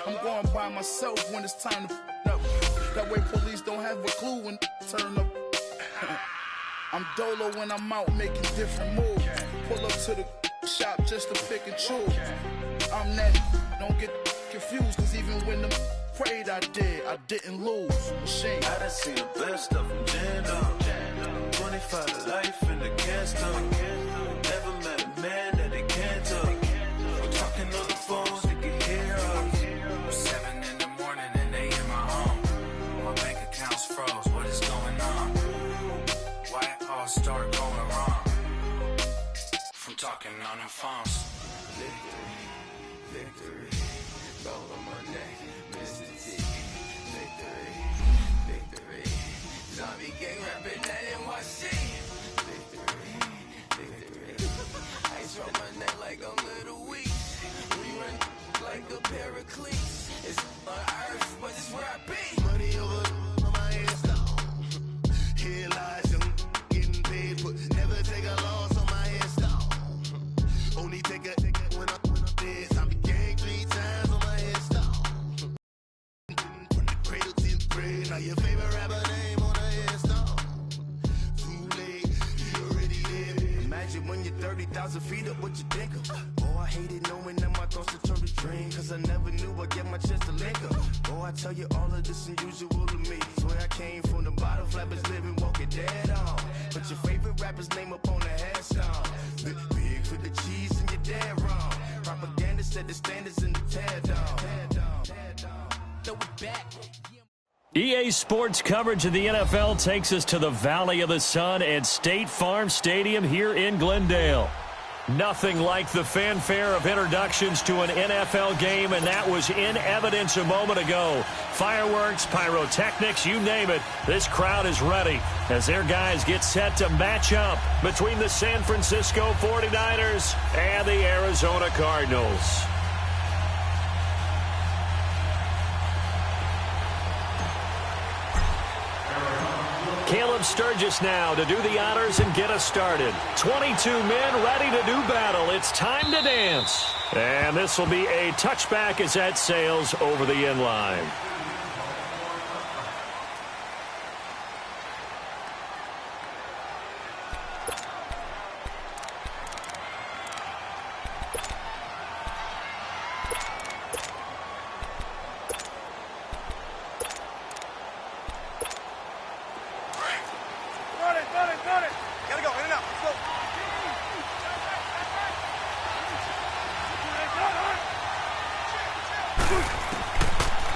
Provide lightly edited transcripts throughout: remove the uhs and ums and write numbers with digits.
I'm going by myself when it's time to up. That way police don't have a clue when turn up. I'm dolo when I'm out making different moves. Pull up to the shop just to pick and choose. I'm that, don't get confused, cause even when them prayed I didn't lose. Machine. I done seen the best stuff from Jando. 25 to life in the cancer. Never met a man that they can't tell. We're talking on the phones, they can hear us. 7 in the morning and they in my home. My bank account's froze, what is going on? Why it all start going wrong? From talking on the phones. Victory, gold on my neck, Mr. T. Victory, zombie gang rapping that NYC. Victory, ice on my neck like a little weak. We run like a Pericles. It's on earth, but it's where I be. Money over on my headstone. Here lies young, getting paid, but never take a loss on my headstone. Only take a when I'm dead. Zombie gang 3 times on my headstone. From the cradle to the grave, now your favorite rapper name on a headstone. Too late, you already there. Imagine when you're 30,000 feet up, what you think of? Oh, I hated knowing that my thoughts would turn to dream, cause I never knew I'd get my chance to link up. Oh, I tell you all of this unusual to me. Swear I came from the bottom, flappers living, walking dead on. Put your favorite rapper's name up on the headstone. Big for the cheese and you're dead wrong. Propaganda set the standards in the tear down. Throw it back. EA Sports coverage of the NFL takes us to the Valley of the Sun at State Farm Stadium here in Glendale. Nothing like the fanfare of introductions to an NFL game, and that was in evidence a moment ago. Fireworks, pyrotechnics, you name it. This crowd is ready as their guys get set to match up between the San Francisco 49ers and the Arizona Cardinals. Caleb Sturgis now to do the honors and get us started. 22 men ready to do battle. It's time to dance. And this will be a touchback as that sails over the end line.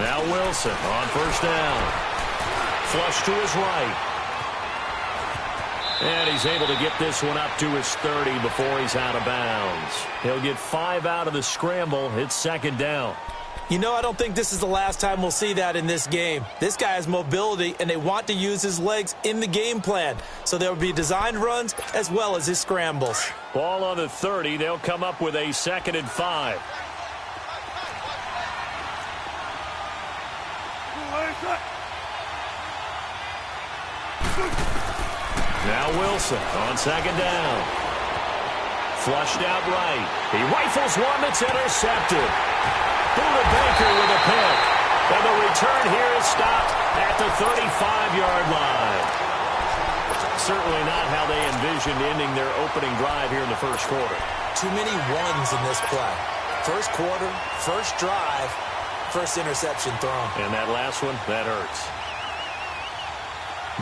Now Wilson on first down. Flush to his right. And he's able to get this one up to his 30 before he's out of bounds. He'll get 5 out of the scramble. It's second down. You know, I don't think this is the last time we'll see that in this game. This guy has mobility, and they want to use his legs in the game plan. So there will be designed runs as well as his scrambles. Ball on the 30. They'll come up with a 2nd and 5. Now Wilson on second down. Flushed out right. He rifles one that's intercepted. Buda Baker with a pick. And the return here is stopped at the 35-yard line. Certainly not how they envisioned ending their opening drive here in the first quarter. Too many ones in this play. First quarter, first drive, first interception thrown. And that last one, that hurts.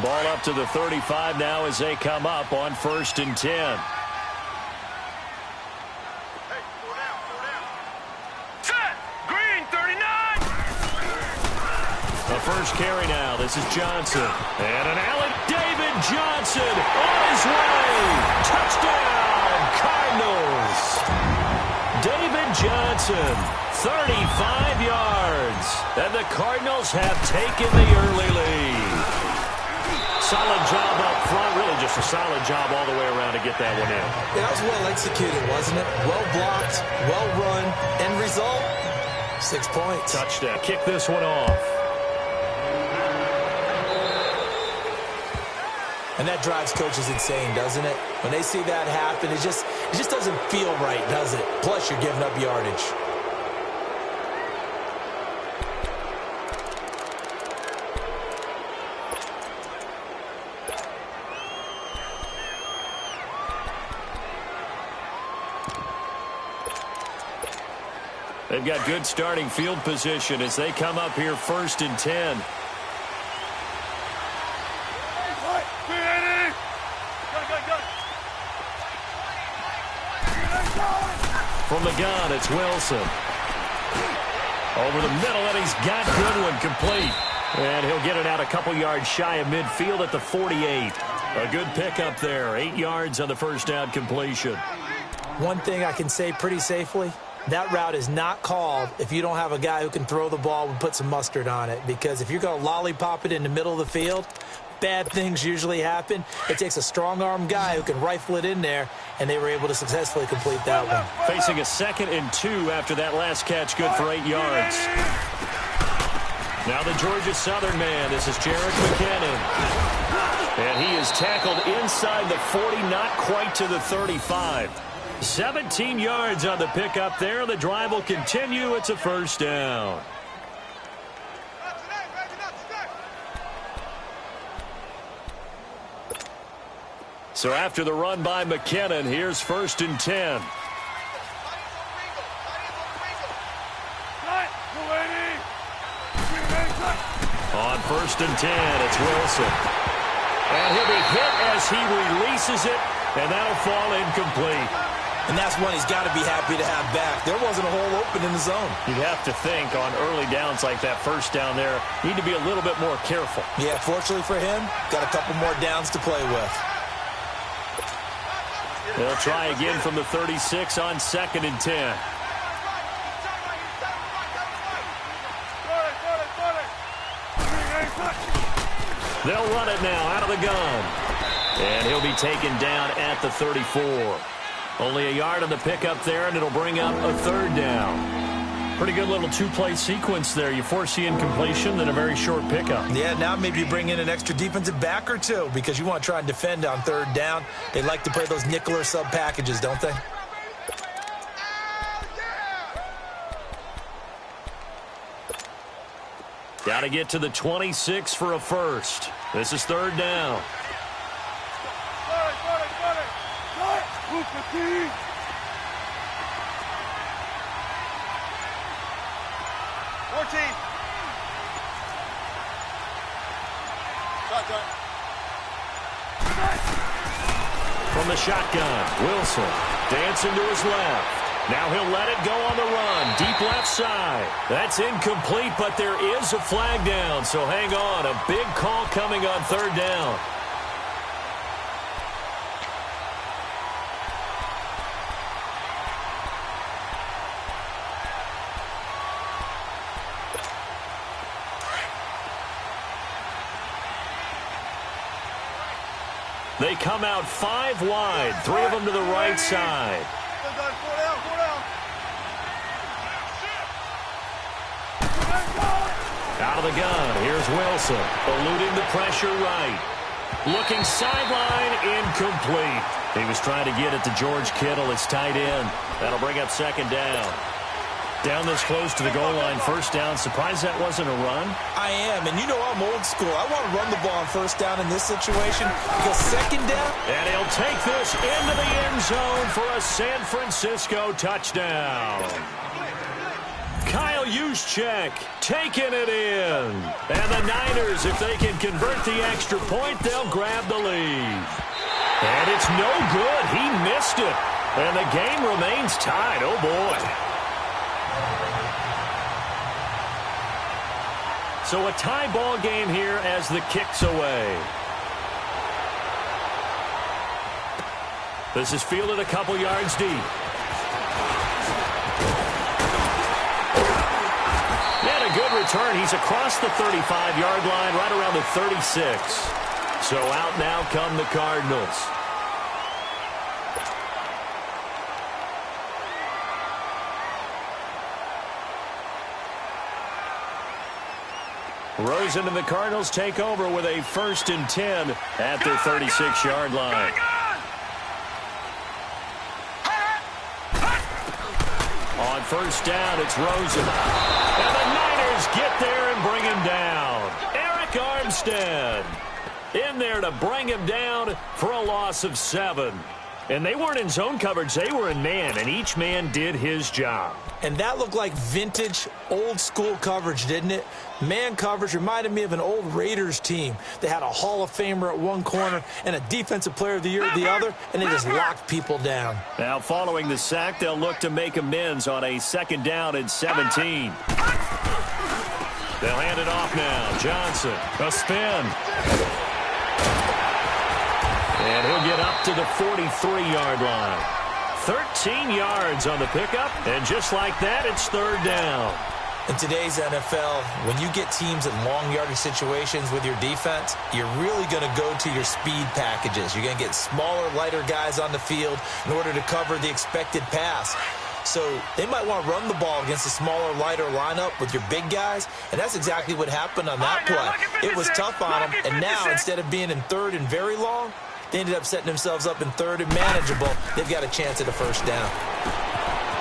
Ball up to the 35 now as they come up on 1st and 10. The first carry now. This is Johnson. And an alley. David Johnson on his way. Touchdown, Cardinals. David Johnson, 35 yards. And the Cardinals have taken the early lead. Solid job up front. Really just a solid job all the way around to get that one in. Yeah, that was well executed, wasn't it? Well blocked, well run. End result, 6 points. Touchdown. Kick this one off. And that drives coaches insane, doesn't it? When they see that happen, it just doesn't feel right, does it? Plus, you're giving up yardage. They've got good starting field position as they come up here 1st and 10. From the gun, it's Wilson. Over the middle, and he's got Goodwin complete. And he'll get it out a couple yards shy of midfield at the 48. A good pickup there. 8 yards on the first down completion. One thing I can say pretty safely, that route is not called if you don't have a guy who can throw the ball and put some mustard on it. Because if you're going to lollipop it in the middle of the field, bad things usually happen. It takes a strong-arm guy who can rifle it in there, and they were able to successfully complete that one. Facing a 2nd and 2 after that last catch, good for 8 yards. Now the Georgia Southern man, this is Jerick McKinnon. And he is tackled inside the 40, not quite to the 35. 17 yards on the pickup there. The drive will continue. It's a first down. So after the run by McKinnon, here's 1st and 10. On 1st and 10, it's Wilson. And he'll be hit as he releases it, and that'll fall incomplete. And that's one he's got to be happy to have back. There wasn't a hole open in the zone. You'd have to think on early downs like that first down there, need to be a little bit more careful. Yeah, fortunately for him, got a couple more downs to play with. They'll try again from the 36 on 2nd and 10. They'll run it now out of the gun. And he'll be taken down at the 34. Only a yard on the pickup there, and it'll bring up a 3rd down. Pretty good little 2-play sequence there. You force the incompletion, then a very short pickup. Yeah, now maybe you bring in an extra defensive back or two because you want to try and defend on 3rd down. They like to play those nickel or sub packages, don't they? Got to get to the 26 for a first. This is 3rd down. 14. From the shotgun, Wilson dancing to his left. Now he'll let it go on the run. Deep left side. That's incomplete, but there is a flag down. So hang on. A big call coming on 3rd down. They come out 5 wide. 3 of them to the right side. Out of the gun, here's Wilson, eluding the pressure right. Looking sideline, incomplete. He was trying to get it to George Kittle, it's tight end. That'll bring up 2nd down. Down this close to the goal line, 1st down. Surprised that wasn't a run? I am, and you know I'm old school. I want to run the ball on 1st down in this situation because 2nd down. And he'll take this into the end zone for a San Francisco touchdown. Kyle Juszczyk taking it in. And the Niners, if they can convert the extra point, they'll grab the lead. And it's no good. He missed it. And the game remains tied. Oh, boy. So a tie ball game here as the kick's away. This is fielded a couple yards deep. And a good return. He's across the 35-yard line, right around the 36. So out now come the Cardinals. Rosen and the Cardinals take over with a 1st and 10 at their 36-yard line. On 1st down, it's Rosen. And the Niners get there and bring him down. Eric Armstead in there to bring him down for a loss of 7. And they weren't in zone coverage. They were in man, and each man did his job. And that looked like vintage, old-school coverage, didn't it? Man coverage reminded me of an old Raiders team. They had a Hall of Famer at one corner and a Defensive Player of the Year at the other, and they just locked people down. Now, following the sack, they'll look to make amends on a 2nd down and 17. They'll hand it off now. Johnson, a spin. And he'll get up to the 43-yard line. 13 yards on the pickup, and just like that, it's 3rd down. In today's NFL, when you get teams in long yardage situations with your defense, you're really going to go to your speed packages. You're going to get smaller, lighter guys on the field in order to cover the expected pass. So they might want to run the ball against a smaller, lighter lineup with your big guys, and that's exactly what happened on that play. It was tough on them, and now instead of being in 3rd and very long, they ended up setting themselves up in 3rd and manageable. They've got a chance at a 1st down.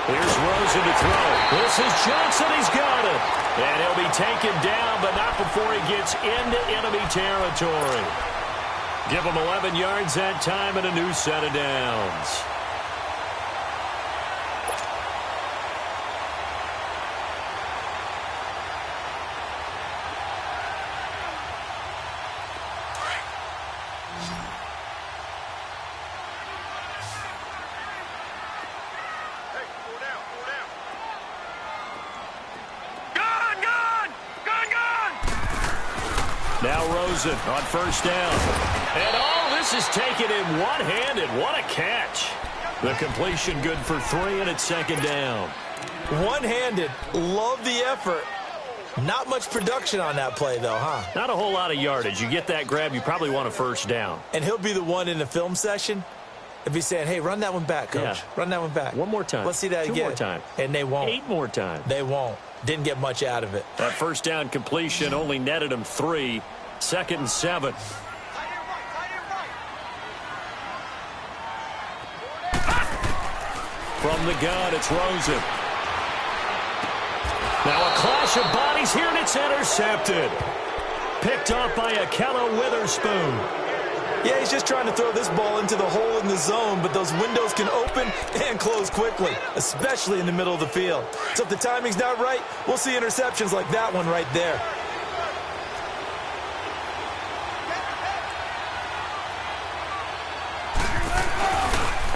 Here's Rosen to throw. This is Johnson. He's got it. And he'll be taken down, but not before he gets into enemy territory. Give him 11 yards that time and a new set of downs. Now Rosen on 1st down. And this is taken in one-handed. What a catch. The completion good for 3, and it's 2nd down. One-handed. Love the effort. Not much production on that play, though, huh? Not a whole lot of yardage. You get that grab, you probably want a 1st down. And he'll be the one in the film session. If he's saying, hey, run that one back, Coach. Yeah. Run that one back. One more time. Let's see that 2 again. more times. And they won't. 8 more times. They won't. Didn't get much out of it. That 1st down completion only netted him 3. 2nd and 7. From the gun, it's Rosen. Now a clash of bodies here, and it's intercepted. Picked off by Akello Witherspoon. Yeah, he's just trying to throw this ball into the hole in the zone, but those windows can open and close quickly, especially in the middle of the field. So if the timing's not right, we'll see interceptions like that one right there.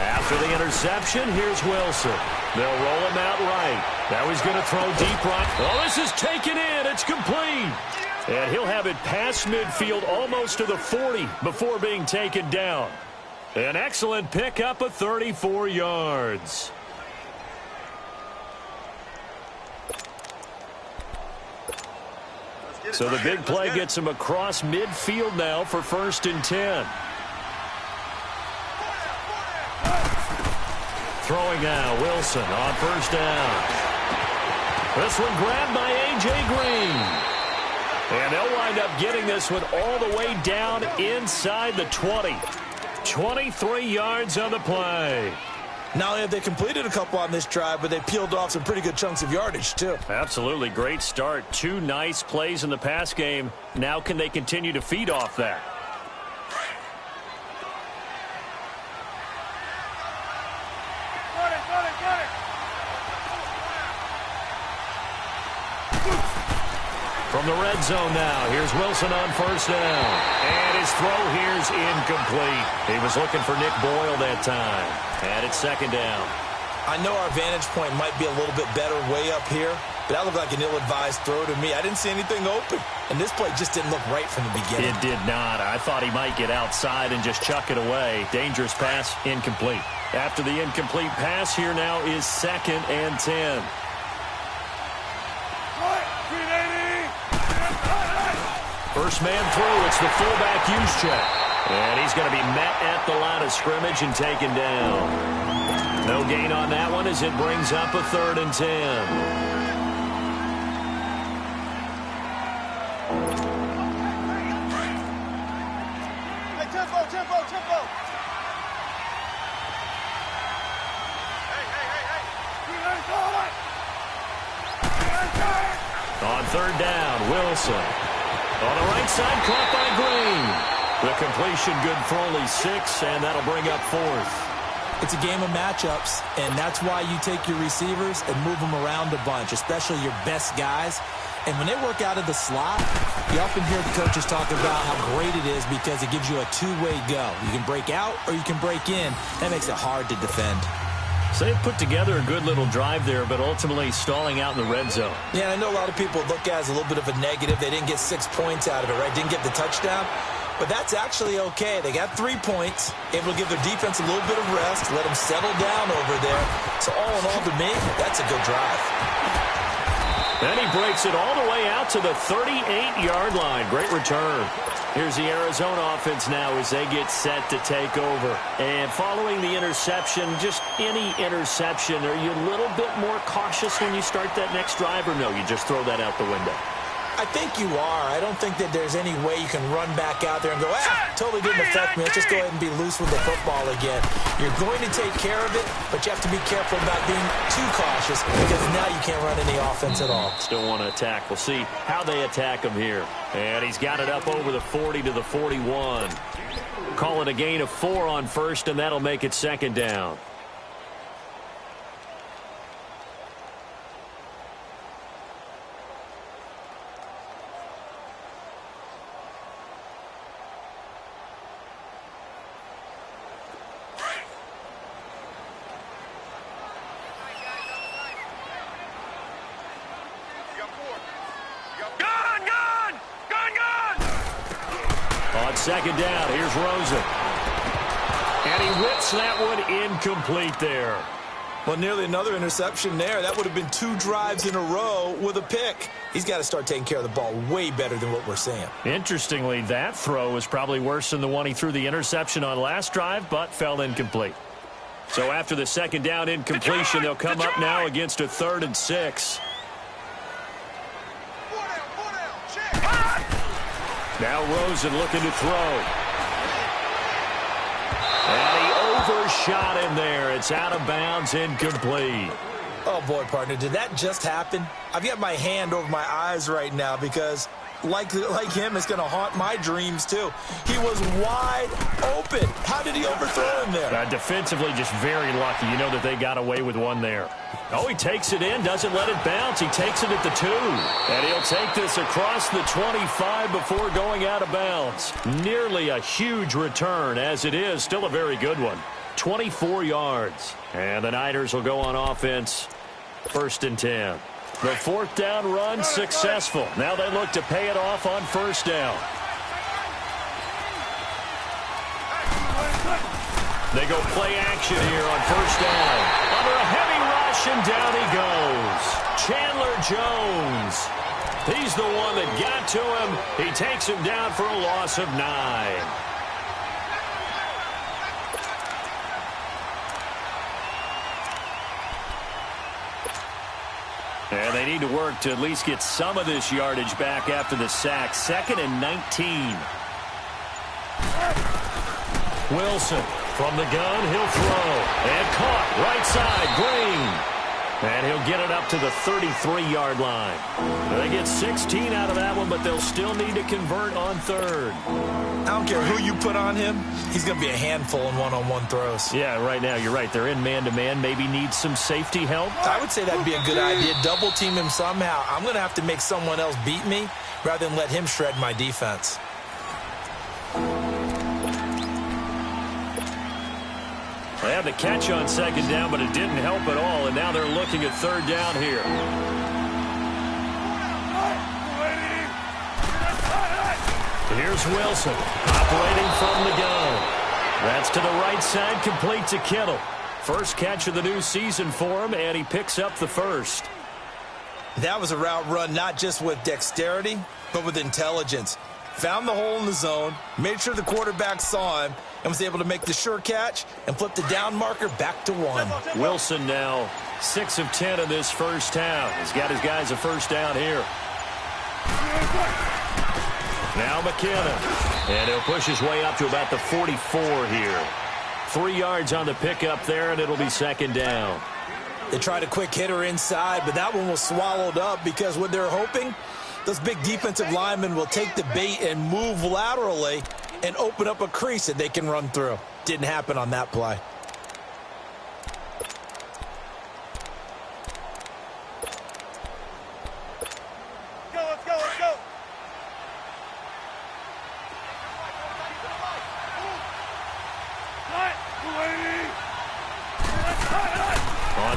After the interception, here's Wilson. They'll roll him out right. Now he's going to throw deep right. Oh, this is taken in. It's complete. And he'll have it past midfield almost to the 40 before being taken down. An excellent pickup of 34 yards. So the big play gets him across midfield now for 1st and 10. Throwing now, Wilson on 1st down. This one grabbed by A.J. Green. And they'll wind up getting this one all the way down inside the 20. 23 yards on the play. Not only have they completed a couple on this drive, but they peeled off some pretty good chunks of yardage, too. Absolutely great start. 2 nice plays in the pass game. Now can they continue to feed off that? From the red zone now, here's Wilson on 1st down. And his throw here's incomplete. He was looking for Nick Boyle that time. And it's 2nd down. I know our vantage point might be a little bit better way up here, but that looked like an ill-advised throw to me. I didn't see anything open, and this play just didn't look right from the beginning. It did not. I thought he might get outside and just chuck it away. Dangerous pass, incomplete. After the incomplete pass, here now is 2nd and 10. First man through, it's the fullback Juszczyk. And he's going to be met at the line of scrimmage and taken down. No gain on that one as it brings up a 3rd and 10. Hey, tempo. Hey. On 3rd down, Wilson. On the right side, caught by Green. The completion good for only 6, and that'll bring up 4th. It's a game of matchups, and that's why you take your receivers and move them around a bunch, especially your best guys. And when they work out of the slot, you often hear the coaches talk about how great it is because it gives you a two-way go. You can break out or you can break in. That makes it hard to defend. So they put together a good little drive there, but ultimately stalling out in the red zone. Yeah, I know a lot of people look at it as a little bit of a negative. They didn't get 6 points out of it, right? Didn't get the touchdown. But that's actually okay. They got 3 points, able to give their defense a little bit of rest, let them settle down over there. So all in all, to me, that's a good drive. Then he breaks it all the way out to the 38-yard line. Great return. Here's the Arizona offense now as they get set to take over. And following the interception, just any interception, are you a little bit more cautious when you start that next drive, or no, you just throw that out the window? I think you are. I don't think that there's any way you can run back out there and go, totally didn't affect me. Let's just go ahead and be loose with the football again. You're going to take care of it, but you have to be careful about being too cautious because now you can't run any offense at all. Still want to attack. We'll see how they attack him here. And he's got it up over the 40 to the 41. Call it a gain of 4 on first, and that'll make it second down. Second down, here's Rosen. And he whips that one incomplete there. Well, nearly another interception there. That would have been 2 drives in a row with a pick. He's got to start taking care of the ball way better than what we're seeing. Interestingly, that throw was probably worse than the one he threw the interception on last drive, but fell incomplete. So after the second down incompletion, they'll come up now against a 3rd and 6. Now Rosen looking to throw. And he overshot him there. It's out of bounds, incomplete. Oh, boy, partner, did that just happen? I've got my hand over my eyes right now because, like him, it's going to haunt my dreams, too. He was wide open. How did he overthrow him there? Defensively, just very lucky. You know that they got away with one there. Oh, he takes it in, doesn't let it bounce. He takes it at the 2. And he'll take this across the 25 before going out of bounds. Nearly a huge return, as it is. Still a very good one. 24 yards. And the Niners will go on offense. 1st and 10. The 4th down run successful. Now they look to pay it off on 1st down. They go play action here on 1st down. Under a heavy rush, and down he goes. Chandler Jones. He's the one that got to him. He takes him down for a loss of 9. And they need to work to at least get some of this yardage back after the sack. 2nd and 19. Wilson from the gun. He'll throw. And caught right side. Green. And he'll get it up to the 33-yard line. They get 16 out of that one, but they'll still need to convert on 3rd. I don't care who you put on him. He's going to be a handful in one-on-one throws. Yeah, right now, you're right. They're in man-to-man. Maybe need some safety help. I would say that'd be a good idea. Double team him somehow. I'm going to have to make someone else beat me rather than let him shred my defense. They had the catch on 2nd down, but it didn't help at all, and now they're looking at 3rd down here. Here's Wilson, operating from the gun. That's to the right side, complete to Kittle. First catch of the new season for him, and he picks up the 1st. That was a route run not just with dexterity, but with intelligence. Found the hole in the zone, made sure the quarterback saw him, and was able to make the sure catch and flip the down marker back to 1. Wilson now 6 of 10 in this first half. He's got his guys a 1st down here. Now McKinnon. And he'll push his way up to about the 44 here. 3 yards on the pickup there, and it'll be 2nd down. They tried a quick hitter inside, but that one was swallowed up because what they're hoping, those big defensive linemen will take the bait and move laterally and open up a crease that they can run through. Didn't happen on that play.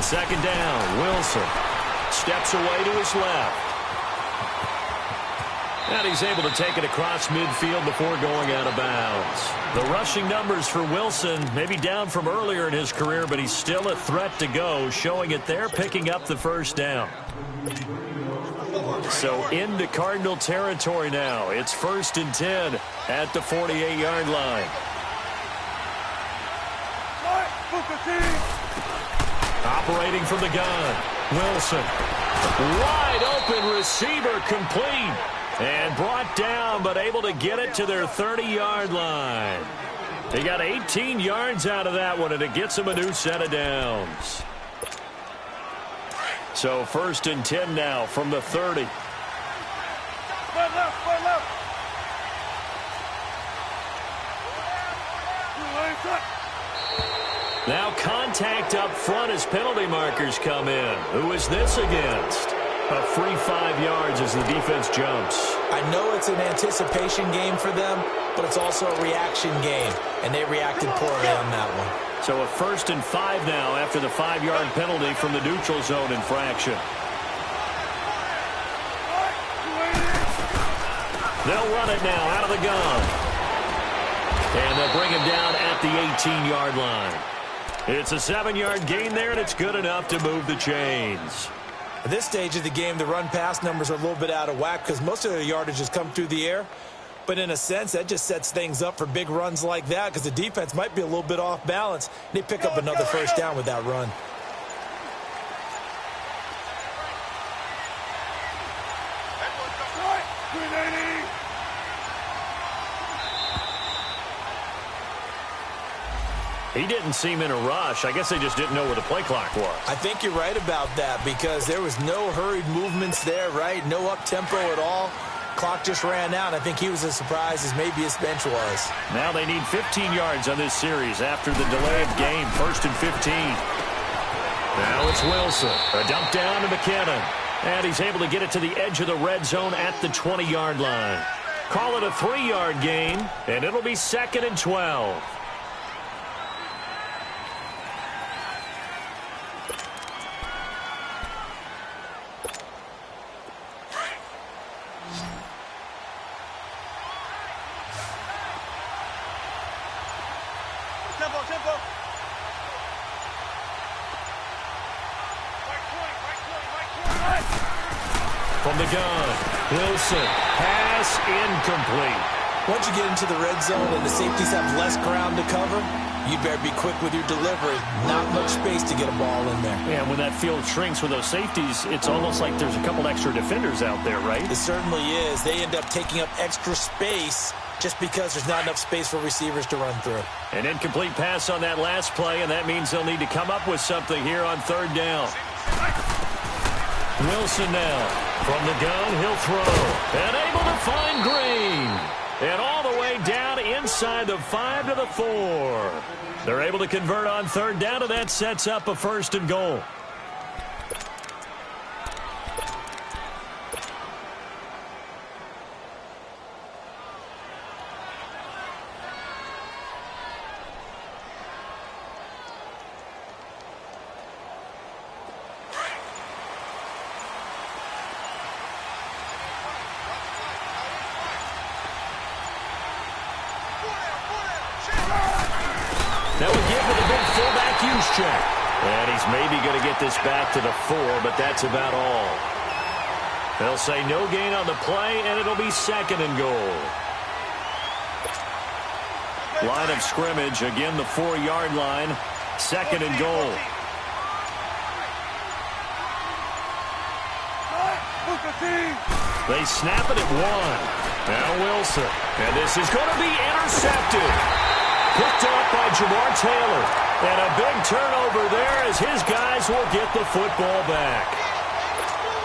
second down. Wilson steps away to his left. And he's able to take it across midfield before going out of bounds. The rushing numbers for Wilson maybe down from earlier in his career, but he's still a threat to go, showing it there, picking up the first down. So into Cardinal territory now. It's 1st and 10 at the 48-yard line. Operating from the gun, Wilson. Wide open receiver, complete. And brought down, but able to get it to their 30-yard line. They got 18 yards out of that one, and it gets them a new set of downs. So 1st and 10 now from the 30. Now contact up front as penalty markers come in. Who is this against? A free 5 yards as the defense jumps. I know it's an anticipation game for them, but it's also a reaction game, and they reacted poorly on that one. So a 1st and 5 now after the 5-yard penalty from the neutral zone infraction. They'll run it now out of the gun. And they'll bring him down at the 18-yard line. It's a 7-yard gain there, and it's good enough to move the chains. At this stage of the game, the run-pass numbers are a little bit out of whack because most of their yardage has come through the air. But in a sense, that just sets things up for big runs like that because the defense might be a little bit off balance. They pick up another first down with that run. He didn't seem in a rush. I guess they just didn't know where the play clock was. I think you're right about that because there was no hurried movements there, right? No up-tempo at all. Clock just ran out. I think he was as surprised as maybe his bench was. Now they need 15 yards on this series after the delay of game. 1st and 15. Now it's Wilson. A dump down to McKinnon. And he's able to get it to the edge of the red zone at the 20-yard line. Call it a 3-yard gain, and it'll be 2nd and 12. From the gun, Wilson, pass incomplete. Once you get into the red zone and the safeties have less ground to cover, you better be quick with your delivery. Not much space to get a ball in there. Yeah, when that field shrinks with those safeties, it's almost like there's a couple extra defenders out there, right? It certainly is. They end up taking up extra space just because there's not enough space for receivers to run through. An incomplete pass on that last play, and that means they'll need to come up with something here on 3rd down. Wilson now. From the gun, he'll throw. And able to find Green. And all the way down inside the 5 to the 4. They're able to convert on 3rd down, and that sets up a 1st and goal. That would give with a big fullback use check. And he's maybe going to get this back to the 4, but that's about all. They'll say no gain on the play, and it'll be 2nd and goal. Line of scrimmage, again the 4-yard line. 2nd and goal. They snap it at 1. Now Wilson. And this is going to be intercepted. Picked up by Jamar Taylor. And a big turnover there as his guys will get the football back.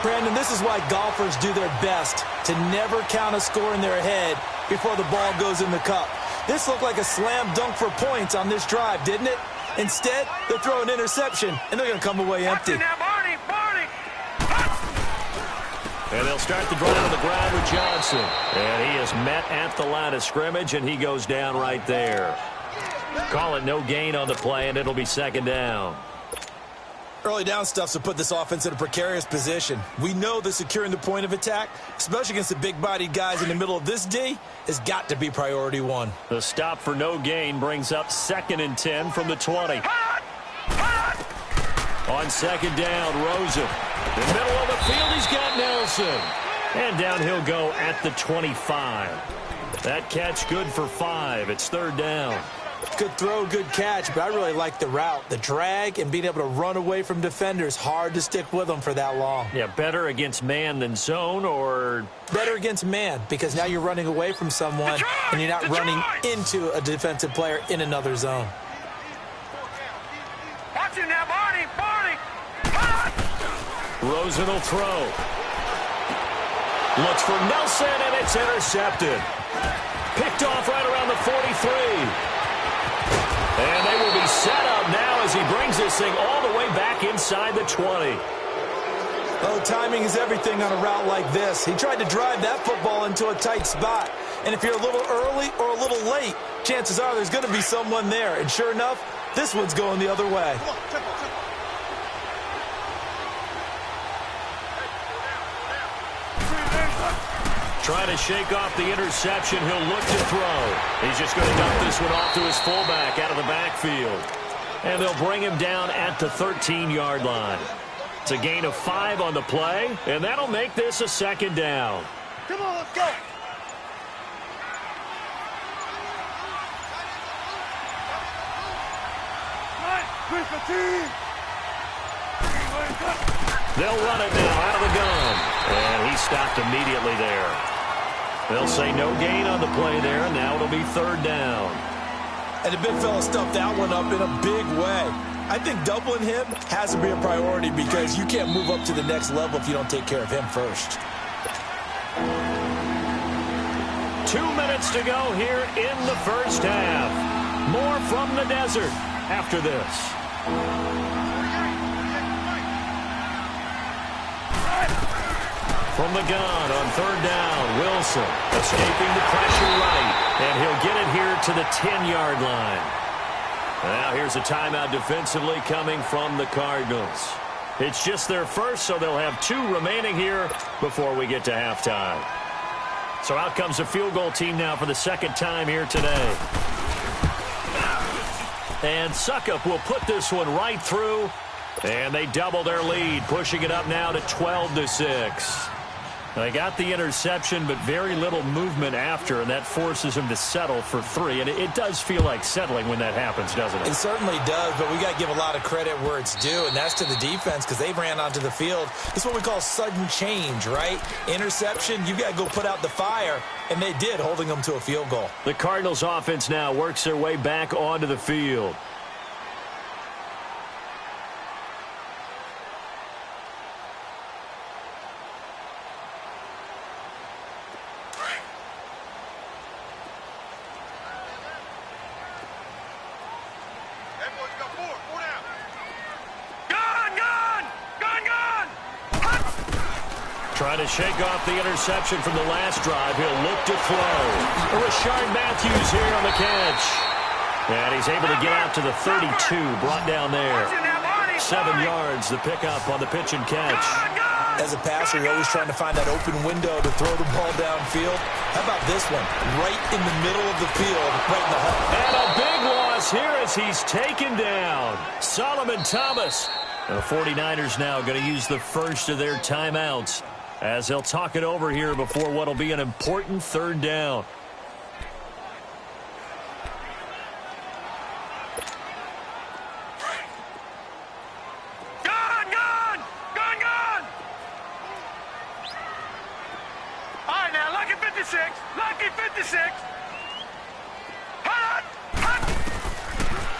Brandon, this is why golfers do their best to never count a score in their head before the ball goes in the cup. This looked like a slam dunk for points on this drive, didn't it? Instead, they throw an interception, and they're going to come away empty. And they'll start the drive on the ground with Johnson. And he is met at the line of scrimmage, and he goes down right there. Call it no gain on the play, and it'll be 2nd down. Early down stuff's to put this offense in a precarious position. We know that securing the point of attack, especially against the big-bodied guys in the middle of this D, has got to be priority one. The stop for no gain brings up 2nd and 10 from the 20. On 2nd down, Rosen. In the middle of the field, he's got Nelson. And down he'll go at the 25. That catch good for 5. It's 3rd down. Good throw, good catch, but I really like the route. The drag and being able to run away from defenders, hard to stick with them for that long. Yeah, better against man than zone, or? Better against man, because now you're running away from someone and you're not running into a defensive player in another zone. Watch it now, Barney! Rosen will throw. Looks for Nelson, and it's intercepted. Picked off right around the 43. And they will be set up now as he brings this thing all the way back inside the 20. Oh, timing is everything on a route like this. He tried to drive that football into a tight spot. And if you're a little early or a little late, chances are there's going to be someone there. And sure enough, this one's going the other way. Come on, tempo. Trying to shake off the interception. He'll look to throw. He's just going to dump this one off to his fullback out of the backfield. And they'll bring him down at the 13-yard line. It's a gain of 5 on the play, and that'll make this a 2nd down. Come on, let's go. They'll run it now out of the gun. And he stopped immediately there. They'll say no gain on the play there, and now it'll be 3rd down. And the big fella stuffed that one up in a big way. I think doubling him has to be a priority because you can't move up to the next level if you don't take care of him first. 2 minutes to go here in the first half. More from the desert after this. From the gun on 3rd down, Wilson escaping the pressure right, and he'll get it here to the 10-yard line. Now here's a timeout defensively coming from the Cardinals. It's just their first, so they'll have 2 remaining here before we get to halftime. So out comes the field goal team now for the 2nd time here today. And Succop will put this one right through, and they double their lead, pushing it up now to 12-6. They got the interception, but very little movement after, and that forces him to settle for 3. And it does feel like settling when that happens, doesn't it? It certainly does, but we got to give a lot of credit where it's due, and that's to the defense because they ran onto the field. It's what we call sudden change, right? Interception, you got to go put out the fire, and they did, holding them to a field goal. The Cardinals offense now works their way back onto the field. Trying to shake off the interception from the last drive. He'll look to throw. Rashard Matthews here on the catch. And he's able to get out to the 32, brought down there. 7 yards, the pickup on the pitch and catch. As a passer, you're always trying to find that open window to throw the ball downfield. How about this one? Right in the middle of the field, right in the hole. And a big loss here as he's taken down. Solomon Thomas. And the 49ers now going to use the first of their timeouts as they'll talk it over here before what will be an important 3rd down. Gun! All right, now, lucky 56. Lucky 56.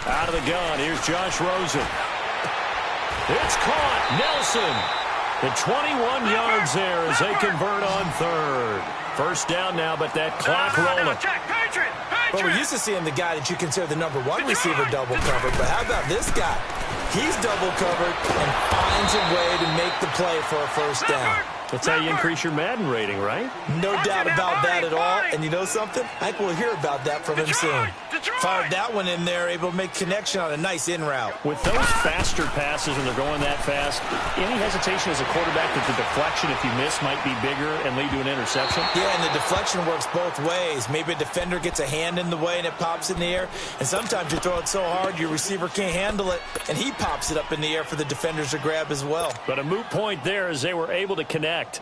Out of the gun, here's Josh Rosen. It's caught. Nelson. The 21 yards there as they convert on 3rd. First down now, but that clock rolling. Well, we're used to seeing the guy that you consider the #1 receiver double covered, but how about this guy? He's double covered and finds a way to make the play for a first down. That's how you increase your Madden rating, right? No doubt about that at all. And you know something? I think we'll hear about that from him soon. Fired that one in there, able to make connection on a nice in route. With those faster passes when they're going that fast, any hesitation as a quarterback that the deflection, if you miss, might be bigger and lead to an interception? Yeah, and the deflection works both ways. Maybe a defender gets a hand in the way and it pops in the air. And sometimes you throw it so hard your receiver can't handle it, and he pops it up in the air for the defenders to grab as well. But a moot point there as they were able to connect.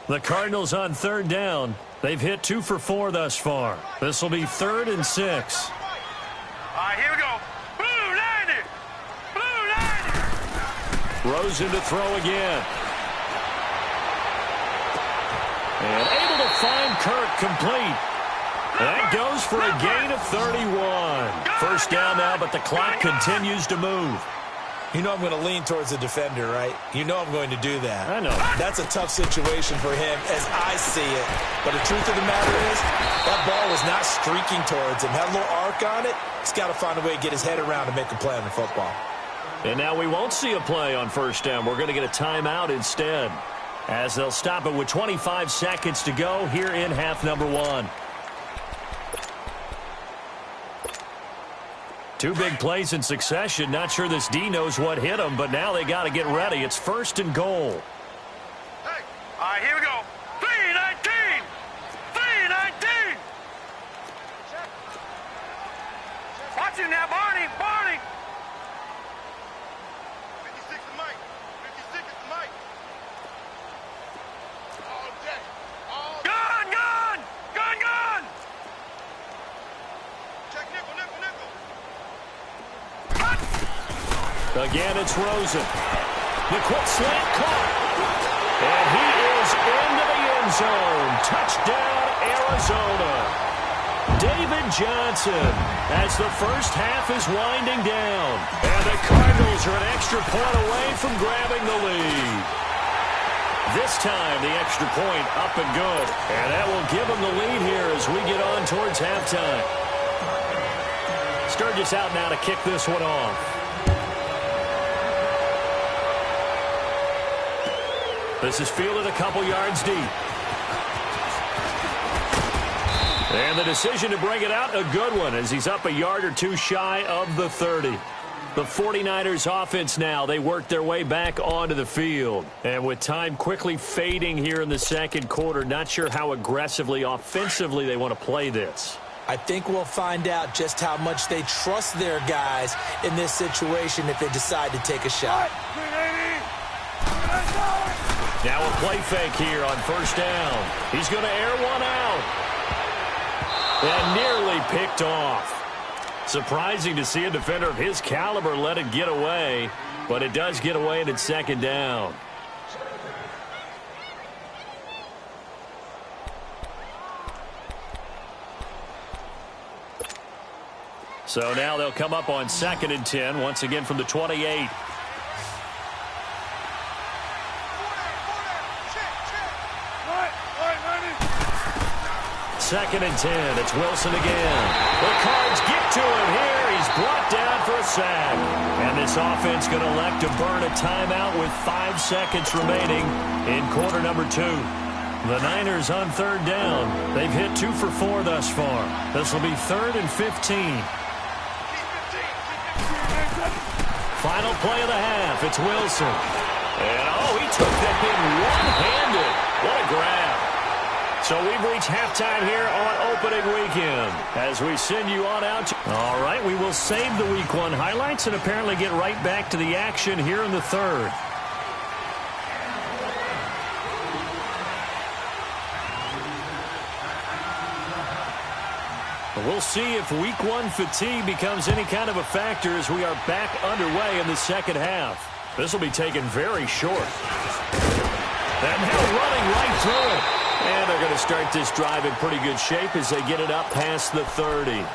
The Cardinals on third down. They've hit 2 for 4 thus far. This will be 3rd and 6. All right, here we go. Blue 90. Blue 90. Rosen to throw again. And able to find Kirk complete. That goes for a gain of 31. First down now, but the clock continues to move. You know I'm going to lean towards the defender, right? You know I'm going to do that. I know. That's a tough situation for him as I see it. But the truth of the matter is, that ball was not streaking towards him. Had a little arc on it. He's got to find a way to get his head around and make a play on the football. And now we won't see a play on first down. We're going to get a timeout instead, as they'll stop it with 25 seconds to go here in half number 1. 2 big plays in succession. Not sure this D knows what hit him, but now they got to get ready. It's 1st and goal. Hey. All right, here we go. 3-19. 3-19. Watch him now, Barney. Barney. 56 to Mike. 56 to Mike. All day. All day. Gun, gun. Gun, gun. Check nickel, nickel, nickel. Again, it's Rosen. The quick slant caught. And he is into the end zone. Touchdown, Arizona. David Johnson as the first half is winding down. And the Cardinals are an extra point away from grabbing the lead. This time, the extra point up and good. And that will give them the lead here as we get on towards halftime. Sturgis out now to kick this one off. This is fielded a couple yards deep. And the decision to bring it out, a good one, as he's up a yard or 2 shy of the 30. The 49ers offense now, they work their way back onto the field. And with time quickly fading here in the second quarter, not sure how aggressively, offensively they want to play this. I think we'll find out just how much they trust their guys in this situation if they decide to take a shot. Now a play fake here on first down. He's going to air one out. And nearly picked off. Surprising to see a defender of his caliber let it get away, but it does get away and it's second down. So now they'll come up on 2nd and 10, once again from the 28. Second and 10. It's Wilson again. The Cards get to him here. He's brought down for a sack. And this offense going to elect to burn a timeout with 5 seconds remaining in quarter number 2. The Niners on third down. They've hit 2 for 4 thus far. This will be 3rd and 15. Final play of the half. It's Wilson. And, he took that thing one-handed. What a grab. So we've reached halftime here on opening weekend as we send you on out. All right, we will save the Week 1 highlights and apparently get right back to the action here in the third. We'll see if Week 1 fatigue becomes any kind of a factor as we are back underway in the second half. This will be taken very short. And now running right through it. And they're going to start this drive in pretty good shape as they get it up past the 30.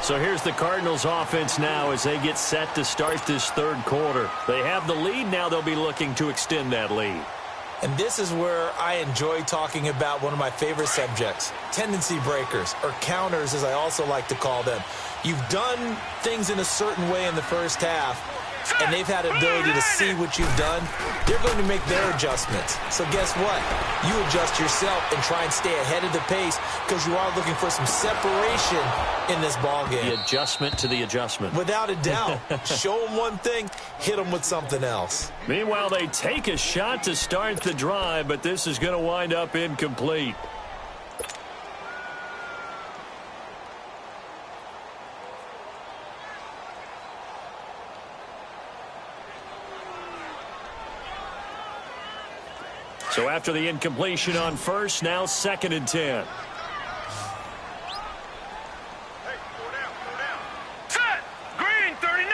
So here's the Cardinals offense now as they get set to start this third quarter. They have the lead. Now they'll be looking to extend that lead. And this is where I enjoy talking about one of my favorite subjects, tendency breakers, or counters as I also like to call them. You've done things in a certain way in the first half. and they've had the ability to see what you've done, they're going to make their adjustments. So guess what? You adjust yourself and try and stay ahead of the pace because you are looking for some separation in this ball game. The adjustment to the adjustment. Without a doubt. Show them one thing, hit them with something else. Meanwhile, they take a shot to start the drive, but this is going to wind up incomplete. So after the incompletion on first, now 2nd and 10. Set. Green, 39.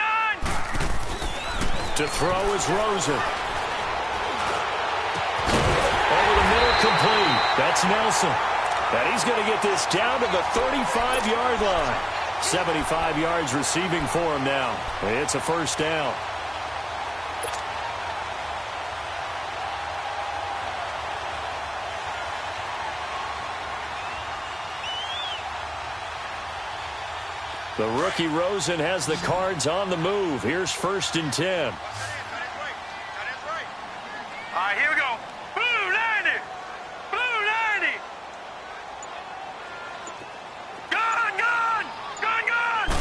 To throw is Rosen. Over the middle, complete. That's Nelson. And he's going to get this down to the 35-yard line. 75 yards receiving for him now. It's a first down. The rookie Rosen has the Cards on the move. Here's 1st and 10. All right, here we go. Blue 90. Blue 90. Gun, gun. Gun, gun.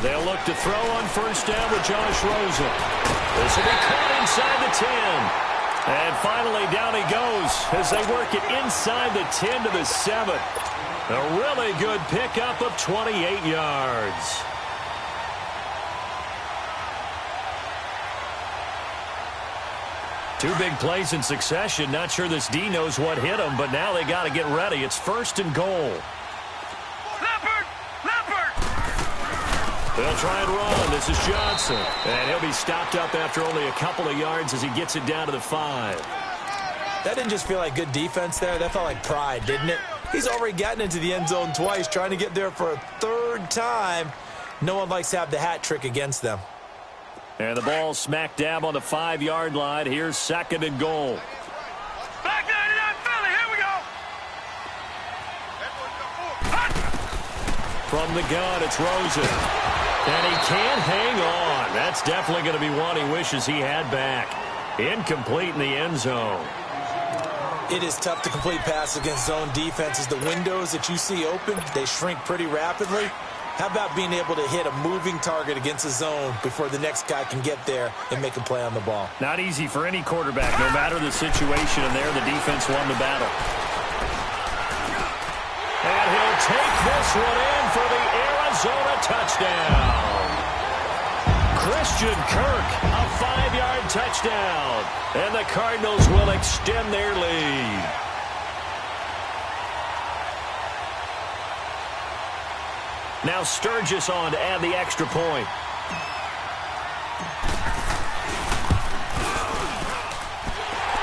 They'll look to throw on first down with Josh Rosen. This will be caught inside the 10. And finally down he goes as they work it inside the 10 to the 7. A really good pickup of 28 yards. Two big plays in succession. Not sure this D knows what hit him, but now they got to get ready. It's 1st and goal. Leopard. Leopard. They'll try and run. This is Johnson. And he'll be stopped up after only a couple of yards as he gets it down to the 5. That didn't just feel like good defense there. That felt like pride, didn't it? He's already gotten into the end zone twice, trying to get there for a 3rd time. No one likes to have the hat trick against them. And the ball smack dab on the 5-yard line. Here's 2nd and goal. Back 99 Philly. Here we go. From the gun, it's Rosen. And he can't hang on. That's definitely going to be one he wishes he had back. Incomplete in the end zone. It is tough to complete passes against zone defenses. The windows that you see open, they shrink pretty rapidly. How about being able to hit a moving target against a zone before the next guy can get there and make a play on the ball? Not easy for any quarterback, no matter the situation, and there the defense won the battle. And he'll take this one in for the Arizona touchdown. Christian Kirk, a 5-yard touchdown. And the Cardinals will extend their lead. Now Sturgis on to add the extra point.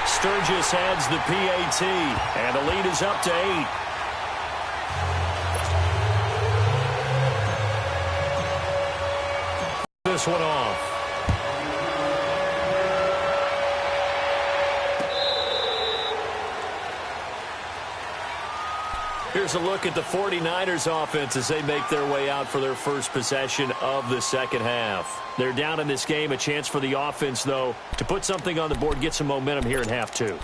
Sturgis adds the PAT, and the lead is up to 8. This one off. Here's a look at the 49ers offense as they make their way out for their first possession of the second half. They're down in this game. A chance for the offense, though, to put something on the board, get some momentum here in half 2.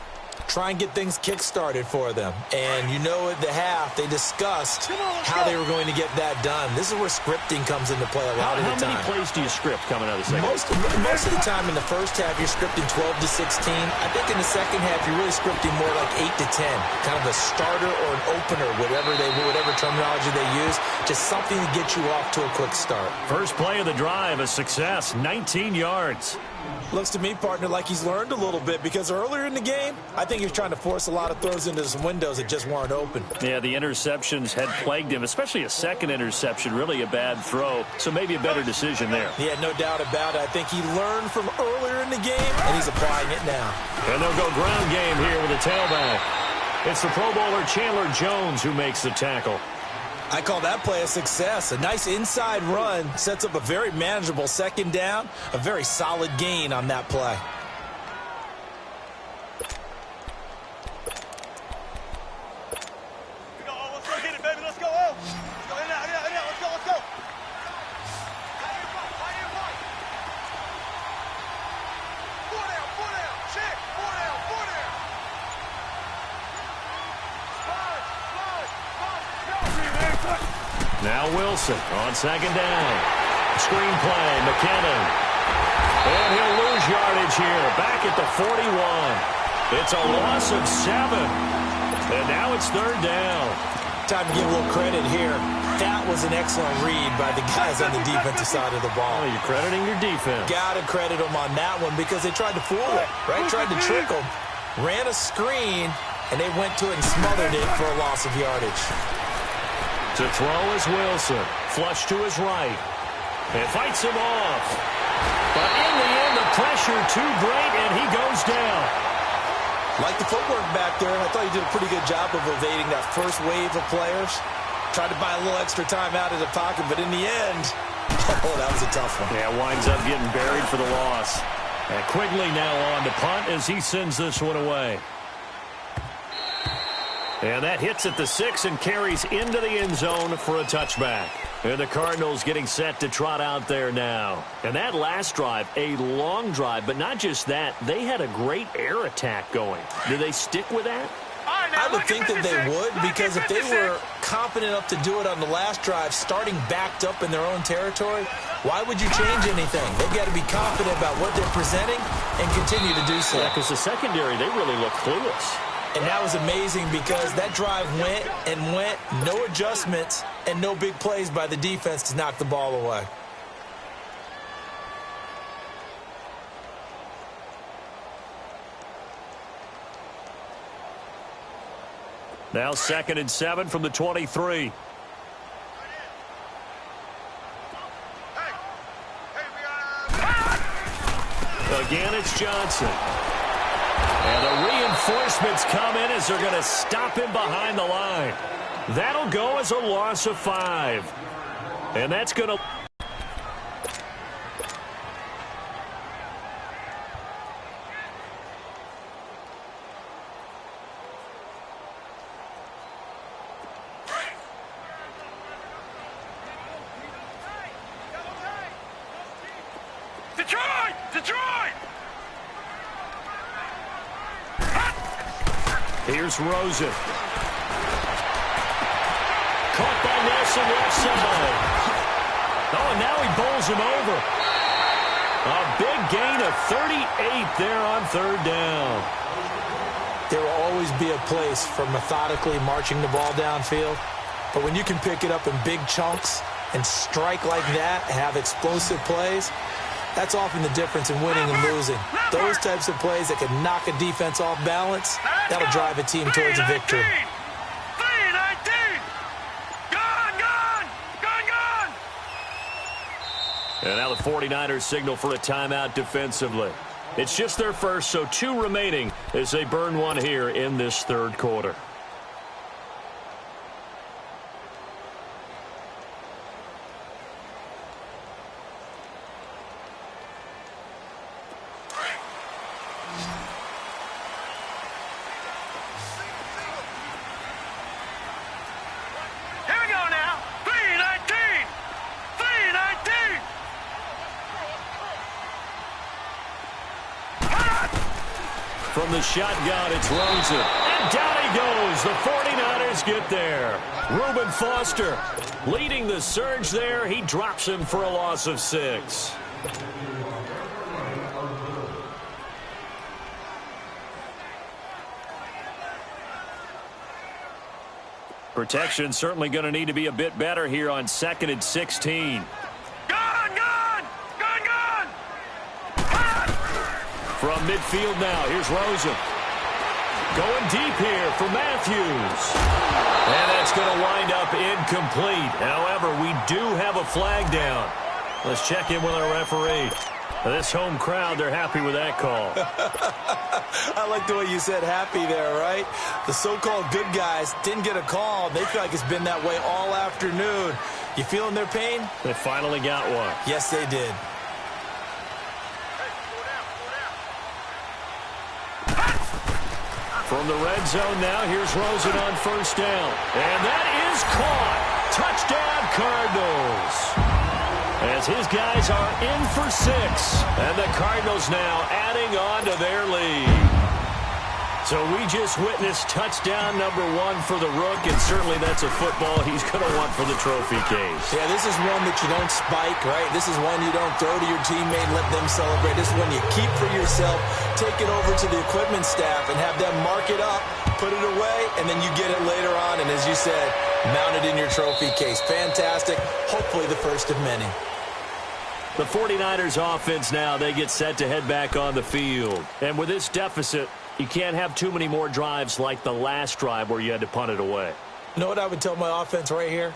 Try and get things kick-started for them. And you know at the half, they discussed how they were going to get that done. This is where scripting comes into play a lot of the time. How many plays do you script coming out of the second? Most of the time in the first half, you're scripting 12 to 16. I think in the second half, you're really scripting more like 8 to 10. Kind of a starter or an opener, whatever terminology they use. Just something to get you off to a quick start. First play of the drive, a success, 19 yards. Looks to me, partner, like he's learned a little bit because earlier in the game, I think he was trying to force a lot of throws into some windows that just weren't open. Yeah, the interceptions had plagued him, especially a second interception, really a bad throw. So maybe a better decision there. Yeah, no doubt about it. I think he learned from earlier in the game, and he's applying it now. And they'll go ground game here with a tailback. It's the Pro Bowler Chandler Jones who makes the tackle. I call that play a success. A nice inside run sets up a very manageable second down, a very solid gain on that play. Let's go get it, baby. Let's go. Let's go in there. Let's go. Now Wilson on second down. Screenplay, McKinnon. And he'll lose yardage here. Back at the 41. It's a loss of 7. And now it's third down. Time to give a little credit here. That was an excellent read by the guys on the defensive side of the ball. Oh, you're crediting your defense. Got to credit them on that one because they tried to fool it, right? Tried to trick them. Ran a screen, and they went to it and smothered it for a loss of yardage. To throw is Wilson. Flush to his right. And fights him off. But in the end, the pressure too great, and he goes down. Like the footwork back there, I thought he did a pretty good job of evading that first wave of players. Tried to buy a little extra time out of the pocket, but in the end, oh, that was a tough one. Yeah, winds up getting buried for the loss. And Quigley now on to punt as he sends this one away. And that hits at the 6 and carries into the end zone for a touchback. And the Cardinals getting set to trot out there now. And that last drive, a long drive, but not just that, they had a great air attack going. Do they stick with that? I would think that they would, because if they were confident enough to do it on the last drive, starting backed up in their own territory, why would you change anything? They've got to be confident about what they're presenting and continue to do so. Yeah, because the secondary, they really look clueless. And that was amazing because that drive went and went, no adjustments and no big plays by the defense to knock the ball away. Now 2nd and 7 from the 23. Again, it's Johnson. And the reinforcements come in as they're going to stop him behind the line. That'll go as a loss of 5. And that's going to... Detroit! Detroit! Here's Rosen. Caught by Nelson left side. Oh, and now he bowls him over. A big gain of 38 there on third down. There will always be a place for methodically marching the ball downfield. But when you can pick it up in big chunks and strike like that, have explosive plays, that's often the difference in winning and losing. Those types of plays that can knock a defense off balance, that'll drive a team towards a victory. 3-19! Gone! And now the 49ers signal for a timeout defensively. It's just their first, so 2 remaining as they burn one here in this third quarter. From the shotgun, it's Rosen. And down he goes. The 49ers get there. Reuben Foster leading the surge there. He drops him for a loss of 6. Protection certainly going to need to be a bit better here on 2nd and 16. From midfield now, here's Rosen. Going deep here for Matthews. And that's going to wind up incomplete. However, we do have a flag down. Let's check in with our referee. This home crowd, they're happy with that call. I like the way you said happy there, right? The so-called good guys didn't get a call. They feel like it's been that way all afternoon. You feeling their pain? They finally got one. Yes, they did. From the red zone now, here's Rosen on first down. And that is caught. Touchdown, Cardinals. As his guys are in for 6. And the Cardinals now adding on to their lead. So we just witnessed touchdown number 1 for the Rook, and certainly that's a football he's going to want for the trophy case. Yeah, this is one that you don't spike, right? This is one you don't throw to your teammate and let them celebrate. This is one you keep for yourself, take it over to the equipment staff, and have them mark it up, put it away, and then you get it later on, and as you said, mount it in your trophy case. Fantastic. Hopefully the first of many. The 49ers offense now, they get set to head back on the field. And with this deficit, you can't have too many more drives like the last drive where you had to punt it away. You know what I would tell my offense right here?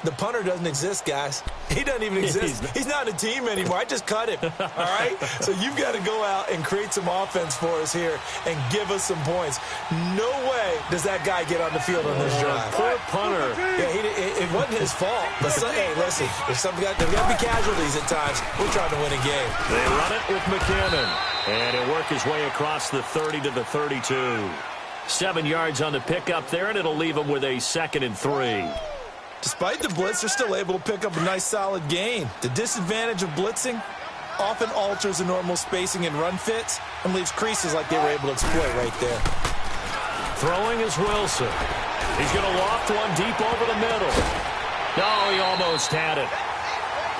The punter doesn't exist, guys. He doesn't even exist. He's not a team anymore. I just cut him, all right? So you've got to go out and create some offense for us here and give us some points. No way does that guy get on the field on this drive. Poor punter. Yeah, it wasn't his fault. But hey, listen, there's got to be casualties at times. We're trying to win a game. They run it with McKinnon. And he'll work his way across the 30 to the 32. 7 yards on the pickup there, and it'll leave him with a 2nd and 3. Despite the blitz, they're still able to pick up a nice solid gain. The disadvantage of blitzing often alters the normal spacing and run fits and leaves creases like they were able to exploit right there. Throwing is Wilson. He's going to loft one deep over the middle. Oh, he almost had it.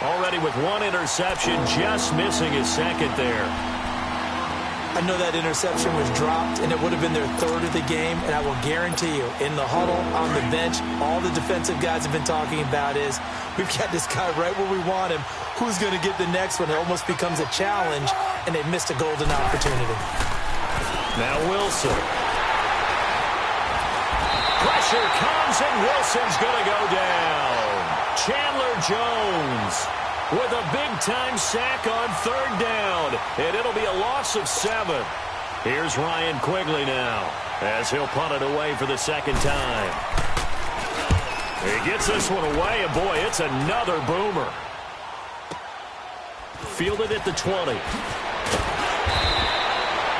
Already with 1 interception, just missing his 2nd there. I know that interception was dropped, and it would have been their 3rd of the game, and I will guarantee you, in the huddle, on the bench, all the defensive guys have been talking about is, we've got this guy right where we want him. Who's going to get the next one? It almost becomes a challenge, and they missed a golden opportunity. Now Wilson. Pressure comes, and Wilson's going to go down. Chandler Jones with a big-time sack on 3rd down, and it'll be a loss of 7. Here's Ryan Quigley now, as he'll punt it away for the 2nd time. He gets this one away, and boy, it's another boomer. Fielded at the 20.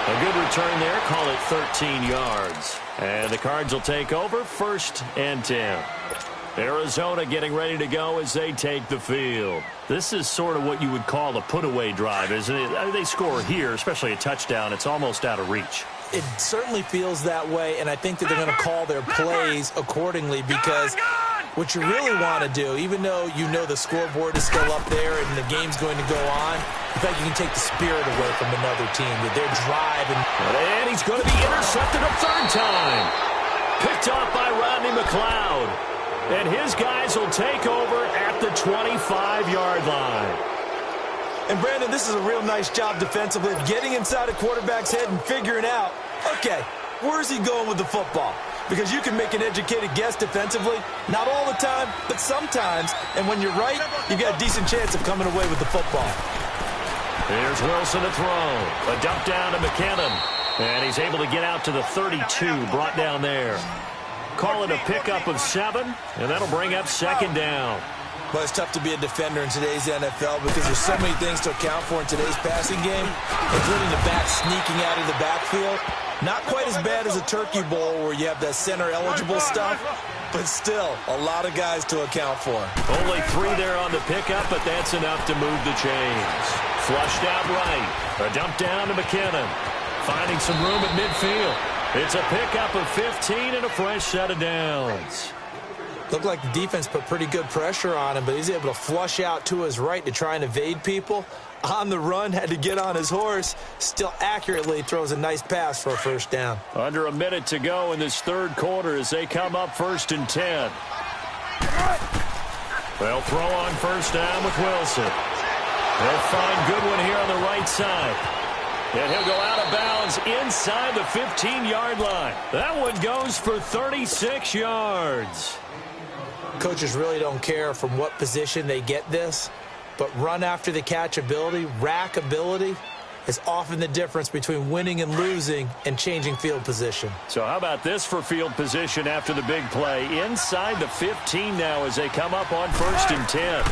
A good return there, call it 13 yards. And the Cards will take over, 1st and 10. Arizona getting ready to go as they take the field. This is sort of what you would call a put-away drive, isn't it? I mean, they score here, especially a touchdown. It's almost out of reach. It certainly feels that way, and I think that they're going to call their plays accordingly because what you really want to do, even though you know the scoreboard is still up there and the game's going to go on, in fact, you can take the spirit away from another team with their drive. And he's going to be intercepted a 3rd time. Picked off by Rodney McLeod. And his guys will take over at the 25-yard line. And, Brandon, this is a real nice job defensively of getting inside a quarterback's head and figuring out, okay, where's he going with the football? Because you can make an educated guess defensively. Not all the time, but sometimes. And when you're right, you've got a decent chance of coming away with the football. Here's Wilson to throw. A dump down to McKinnon. And he's able to get out to the 32, brought down there. Call it a pickup of 7, and that'll bring up 2nd down. Well, it's tough to be a defender in today's NFL because there's so many things to account for in today's passing game, including the back sneaking out of the backfield. Not quite as bad as a turkey bowl where you have that center-eligible stuff, but still a lot of guys to account for. Only 3 there on the pickup, but that's enough to move the chains. Flushed out right. A dump down to McKinnon. Finding some room at midfield. It's a pickup of 15 and a fresh set of downs. Looked like the defense put pretty good pressure on him, but he's able to flush out to his right to try and evade people. On the run, had to get on his horse. Still accurately throws a nice pass for a 1st down. Under a minute to go in this 3rd quarter as they come up 1st and 10. They'll throw on 1st down with Wilson. They'll find Goodwin here on the right side. And he'll go out of bounds inside the 15-yard line. That one goes for 36 yards. Coaches really don't care from what position they get this, but run after the catch ability, rack ability, is often the difference between winning and losing and changing field position. So how about this for field position after the big play? Inside the 15 now as they come up on 1st and 10.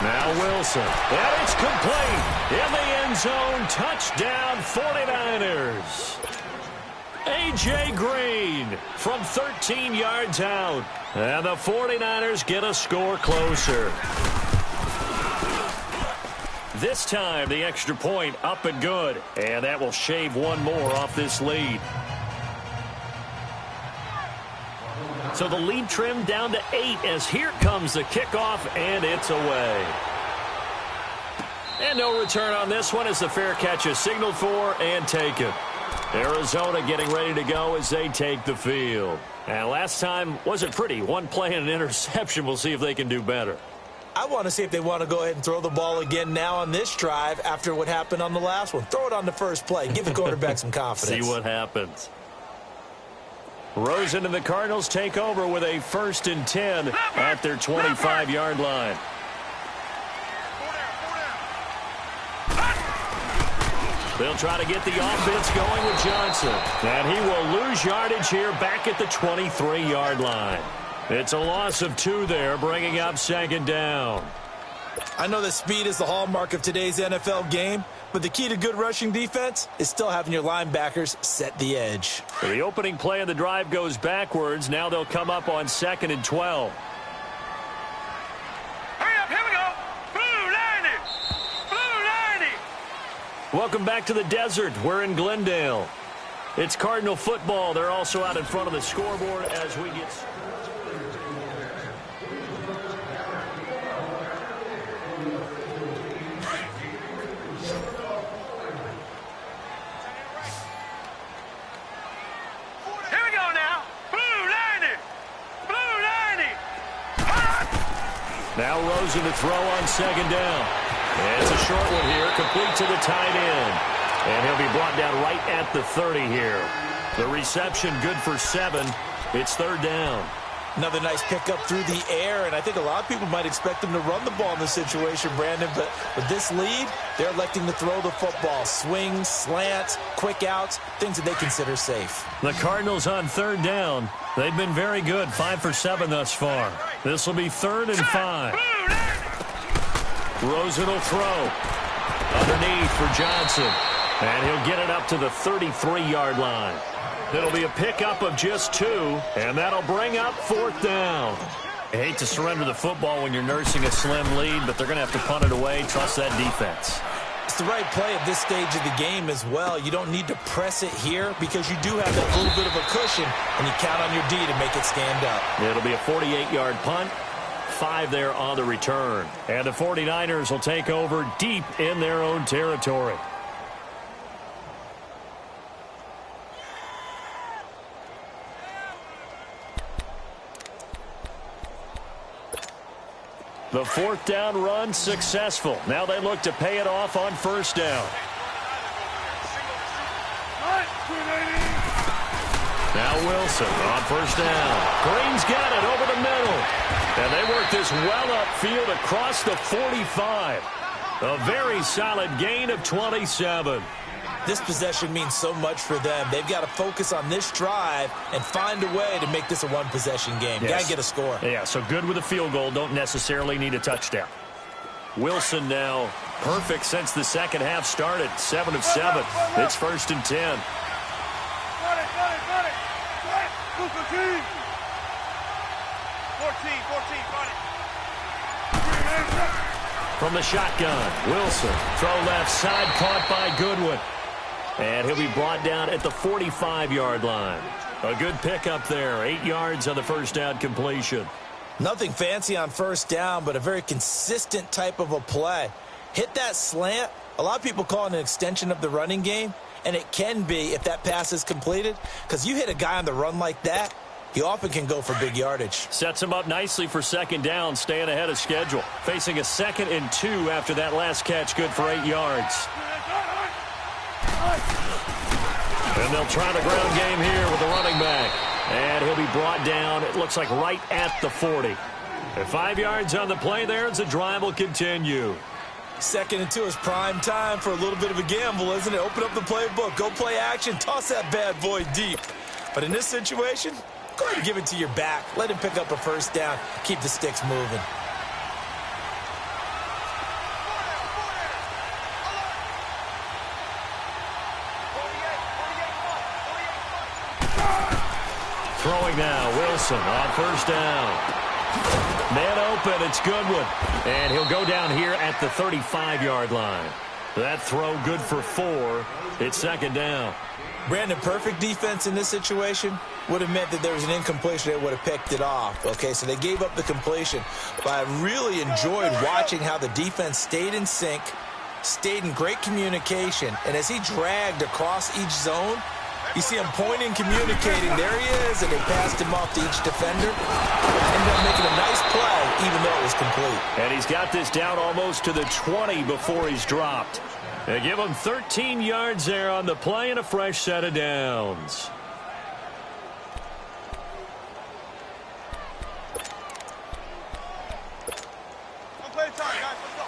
Now Wilson, and it's complete in the end zone. Touchdown 49ers. A.J. Green from 13 yards out. And the 49ers get a score closer. This time, the extra point up and good. And that will shave one more off this lead. So the lead trimmed down to 8 as here comes the kickoff, and it's away. And no return on this one as the fair catch is signaled for and taken. Arizona getting ready to go as they take the field. And last time wasn't pretty. One play and an interception. We'll see if they can do better. I want to see if they want to go ahead and throw the ball again now on this drive after what happened on the last one. Throw it on the first play. Give the quarterback some confidence. See what happens. Rosen and the Cardinals take over with a 1st and 10 at their 25-yard line. They'll try to get the offense going with Johnson. And he will lose yardage here back at the 23-yard line. It's a loss of 2 there, bringing up 2nd down. I know that speed is the hallmark of today's NFL game, but the key to good rushing defense is still having your linebackers set the edge. The opening play of the drive goes backwards. Now they'll come up on 2nd and 12. Hurry up, here we go. Blue 90. Blue 90. Welcome back to the desert. We're in Glendale. It's Cardinal football. They're also out in front of the scoreboard as we get... Now Rosen to throw on 2nd down. And it's a short one here, complete to the tight end. And he'll be brought down right at the 30 here. The reception good for 7. It's 3rd down. Another nice pickup through the air, and I think a lot of people might expect them to run the ball in this situation, Brandon, but with this lead, they're electing to throw the football. Swings, slants, quick outs, things that they consider safe. The Cardinals on 3rd down. They've been very good, 5 for 7 thus far. This will be 3rd and 5. Rosen will throw. Underneath for Johnson. And he'll get it up to the 33-yard line. It'll be a pickup of just 2, and that'll bring up 4th down. I hate to surrender the football when you're nursing a slim lead, but they're going to have to punt it away. Trust that defense. It's the right play at this stage of the game as well. You don't need to press it here because you do have that little bit of a cushion, and you count on your D to make it stand up. It'll be a 48-yard punt, 5 there on the return. And the 49ers will take over deep in their own territory. The 4th down run successful. Now they look to pay it off on 1st down. Now Wilson on 1st down. Green's got it over the middle. And they work this well upfield across the 45. A very solid gain of 27. This possession means so much for them. They've got to focus on this drive and find a way to make this a one-possession game. Yes. Got to get a score. Yeah, so good with a field goal. Don't necessarily need a touchdown. Wilson now perfect since the second half started. 7 of 7. It's 1st and 10. From the shotgun, Wilson. Throw left side, caught by Goodwin. And he'll be brought down at the 45-yard line. A good pickup there. 8 yards on the 1st down completion. Nothing fancy on 1st down, but a very consistent type of a play. Hit that slant. A lot of people call it an extension of the running game, and it can be if that pass is completed, because you hit a guy on the run like that, he often can go for big yardage. Sets him up nicely for 2nd down, staying ahead of schedule. Facing a 2nd and 2 after that last catch, good for 8 yards. And they'll try the ground game here with the running back. And he'll be brought down, it looks like right at the 40. And 5 yards on the play there as the drive will continue. 2nd and 2 is prime time for a little bit of a gamble, isn't it? Open up the playbook, go play action, toss that bad boy deep. But in this situation, go ahead and give it to your back. Let him pick up a 1st down, keep the sticks moving. Throwing now, Wilson on 1st down. Man open, it's Goodwin. And he'll go down here at the 35-yard line. That throw good for 4. It's second down. Brandon, perfect defense in this situation would have meant that there was an incompletion that would have picked it off. Okay, so they gave up the completion. But I really enjoyed watching how the defense stayed in sync, stayed in great communication, and as he dragged across each zone, you see him pointing, communicating. There he is, and they passed him off to each defender. Ended up making a nice play, even though it was complete. And he's got this down almost to the 20 before he's dropped. They give him 13 yards there on the play and a fresh set of downs. Play time, guys. Let's go.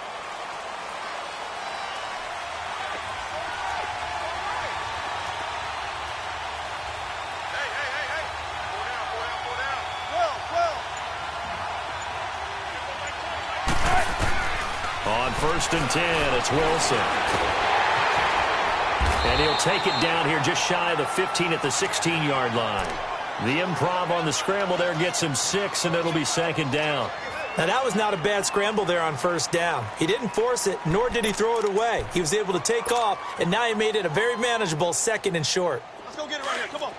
Hey. Pull down. On 1st and 10, it's Wilson. And he'll take it down here just shy of the 15 at the 16-yard line. The improv on the scramble there gets him 6, and it'll be second down. Now, that was not a bad scramble there on 1st down. He didn't force it, nor did he throw it away. He was able to take off, and now he made it a very manageable 2nd and short. Let's go get it right here. Come on.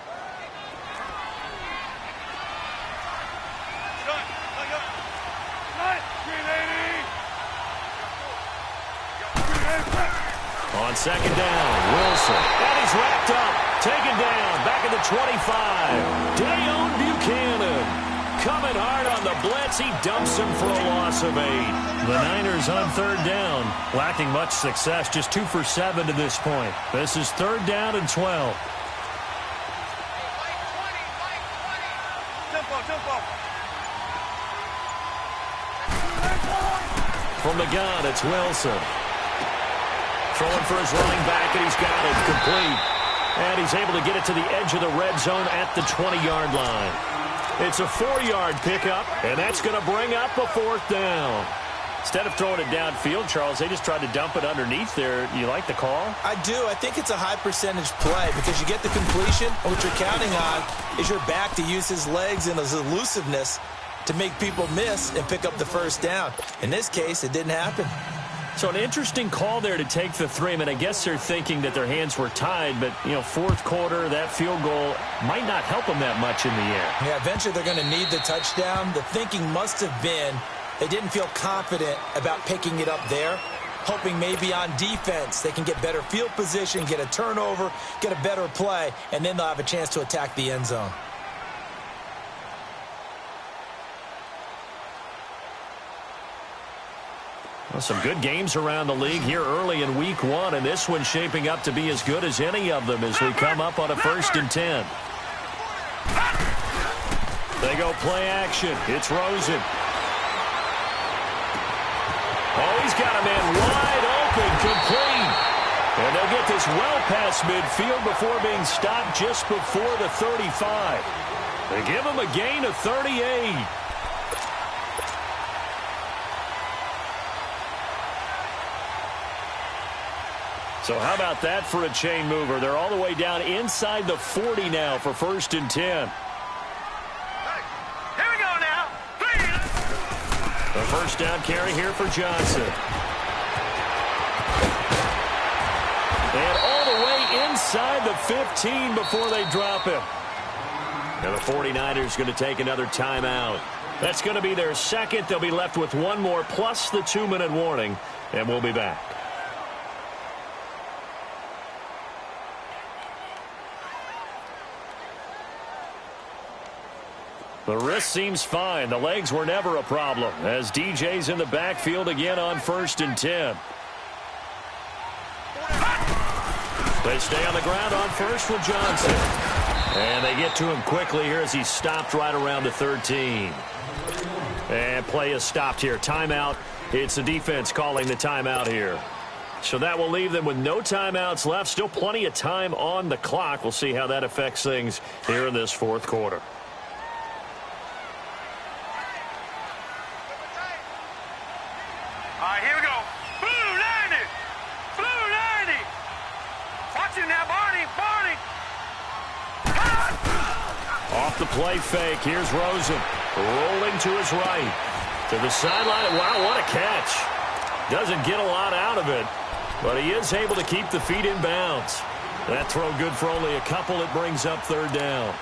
On 2nd down, Wilson. And he's wrapped up. Taken down. Back at the 25. Dayon Buchanan. Coming hard on the blitz. He dumps him for a loss of 8. The Niners on 3rd down. Lacking much success. Just 2 for 7 to this point. This is 3rd down and 12. Tempo. From the gun, it's Wilson. Throwing for his running back, and he's got it complete. And he's able to get it to the edge of the red zone at the 20-yard line. It's a 4-yard pickup, and that's going to bring up a 4th down. Instead of throwing it downfield, Charles, they just tried to dump it underneath there. You like the call? I do. I think it's a high-percentage play because you get the completion, and what you're counting on is your back to use his legs and his elusiveness to make people miss and pick up the 1st down. In this case, it didn't happen. So an interesting call there to take the 3. I mean, I guess they're thinking that their hands were tied, but, 4th quarter, that field goal might not help them that much in the air. Yeah, eventually they're going to need the touchdown. The thinking must have been they didn't feel confident about picking it up there, hoping maybe on defense they can get better field position, get a turnover, get a better play, and then they'll have a chance to attack the end zone. Well, some good games around the league here early in week 1, and this one's shaping up to be as good as any of them as we come up on a 1st and 10. They go play action. It's Rosen. Oh, he's got a man wide open, complete. And they'll get this well past midfield before being stopped just before the 35. They give him a gain of 38. So how about that for a chain mover? They're all the way down inside the 40 now for 1st and 10. Here we go now. The 1st down carry here for Johnson. And all the way inside the 15 before they drop him. Now the 49ers going to take another timeout. That's going to be their 2nd. They'll be left with 1 more plus the 2-minute warning, and we'll be back. The wrist seems fine. The legs were never a problem as DJ's in the backfield again on 1st and 10. They stay on the ground on 1st with Johnson. And they get to him quickly here as he's stopped right around the 13. And play is stopped here. Timeout. It's the defense calling the timeout here. So that will leave them with no timeouts left. Still plenty of time on the clock. We'll see how that affects things here in this 4th quarter. All right, here we go. Blue 90. Blue 90. Watch it now, Barney. Off the play fake. Here's Rosen. Rolling to his right. To the sideline. Wow, what a catch. Doesn't get a lot out of it, but he is able to keep the feet in bounds. That throw good for only a couple. It brings up third down.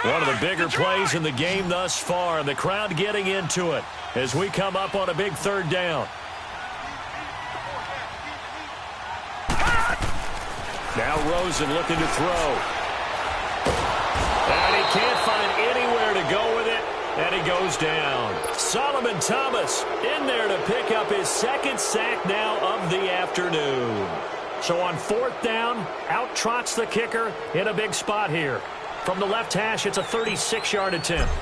One of the bigger plays in the game thus far, and the crowd getting into it as we come up on a big third down. Now Rosen looking to throw. And he can't find anywhere to go with it, and he goes down. Solomon Thomas in there to pick up his second sack now of the afternoon. So on fourth down, out trots the kicker in a big spot here. From the left hash, it's a 36-yard attempt.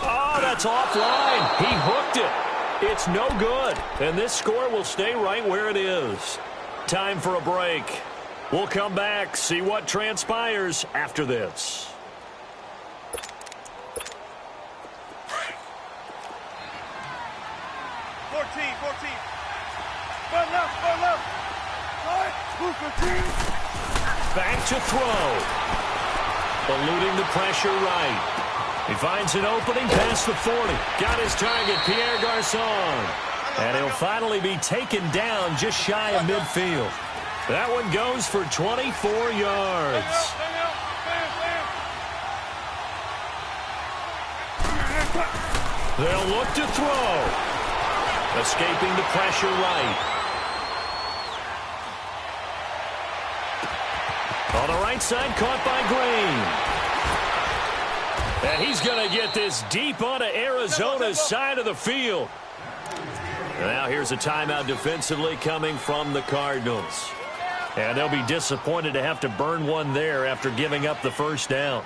Oh, that's offline. He hooked it. It's no good. And this score will stay right where it is. Time for a break. We'll come back, see what transpires after this. Back to throw. Eluding the pressure right. He finds an opening past the 40. Got his target, Pierre Garçon. And he'll finally be taken down just shy of midfield. That one goes for 24 yards. They'll look to throw. Escaping the pressure right. On the right side, caught by Green. And he's going to get this deep onto Arizona's side of the field. Now here's a timeout defensively coming from the Cardinals. And they'll be disappointed to have to burn one there after giving up the first down.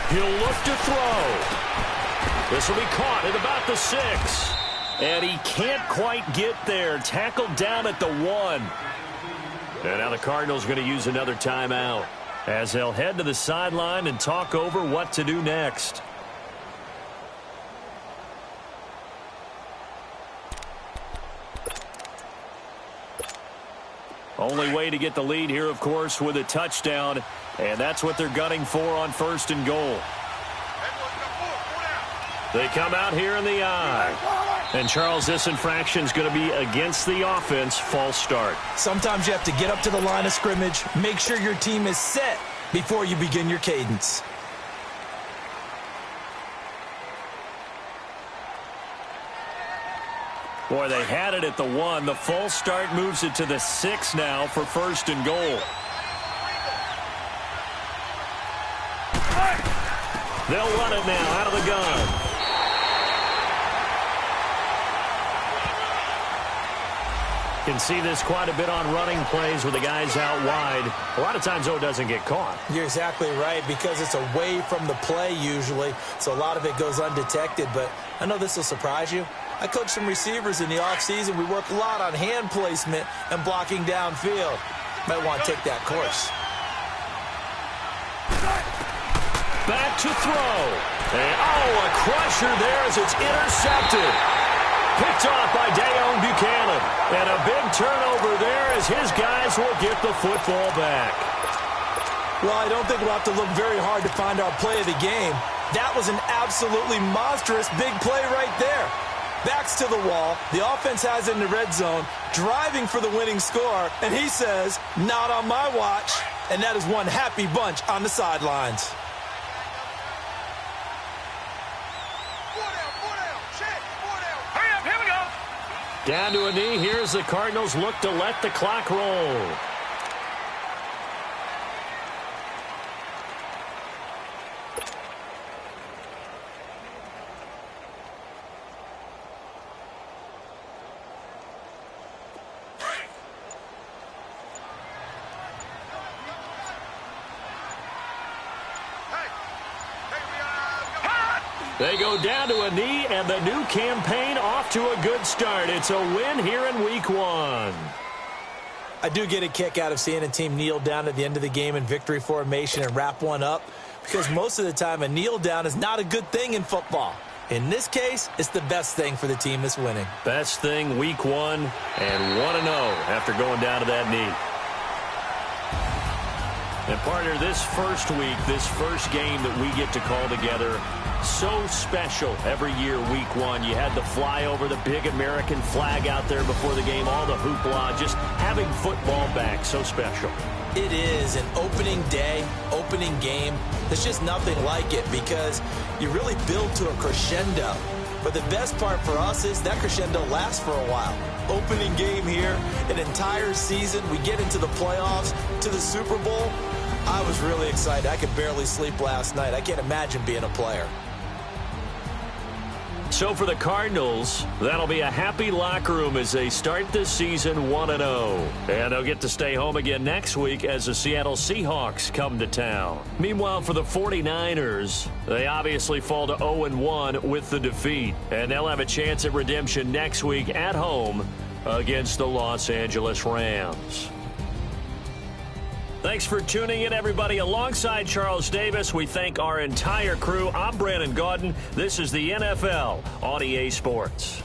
He'll look to throw. This will be caught at about the 6. And he can't quite get there. Tackled down at the 1. And now the Cardinals are going to use another timeout as they'll head to the sideline and talk over what to do next. Only way to get the lead here, of course, with a touchdown. And that's what they're gunning for on first and goal. They come out here in the eye. And, Charles, this infraction is going to be against the offense. False start. Sometimes you have to get up to the line of scrimmage, make sure your team is set before you begin your cadence. Boy, they had it at the 1. The false start moves it to the 6 now for first and goal. They'll run it now out of the gun. Can see this quite a bit on running plays with the guys out wide. A lot of times, though, it doesn't get caught. You're exactly right, because it's away from the play usually, so a lot of it goes undetected. But I know this will surprise you. I coach some receivers in the offseason. We work a lot on hand placement and blocking downfield. Might want to take that course. Back to throw. And, a crusher there as it's intercepted. Picked off by Deone Bucannon. And a big turnover there as his guys will get the football back. Well, I don't think we'll have to look very hard to find our play of the game. That was an absolutely monstrous big play right there. Backs to the wall. The offense has it in the red zone, driving for the winning score. And he says, not on my watch. And that is one happy bunch on the sidelines. Down to a knee. Here's the Cardinals look to let the clock roll. They go down to a knee, and the new campaign off to a good start. It's a win here in Week 1. I do get a kick out of seeing a team kneel down at the end of the game in victory formation and wrap one up, because most of the time a kneel down is not a good thing in football. In this case, it's the best thing for the team that's winning. Best thing, Week 1, and 1-0 after going down to that knee. And partner, this first week, this first game that we get to call together, so special every year, Week 1. You had the flyover, the big American flag out there before the game, all the hoopla, just having football back, so special. It is an opening day, opening game. There's just nothing like it because you really build to a crescendo. But the best part for us is that crescendo lasts for a while. Opening game here, an entire season. We get into the playoffs, to the Super Bowl. I was really excited. I could barely sleep last night. I can't imagine being a player. So for the Cardinals, that'll be a happy locker room as they start this season 1-0. And they'll get to stay home again next week as the Seattle Seahawks come to town. Meanwhile, for the 49ers, they obviously fall to 0-1 with the defeat. And they'll have a chance at redemption next week at home against the Los Angeles Rams. Thanks for tuning in, everybody. Alongside Charles Davis, we thank our entire crew. I'm Brandon Gaudin. This is the NFL on EA Sports.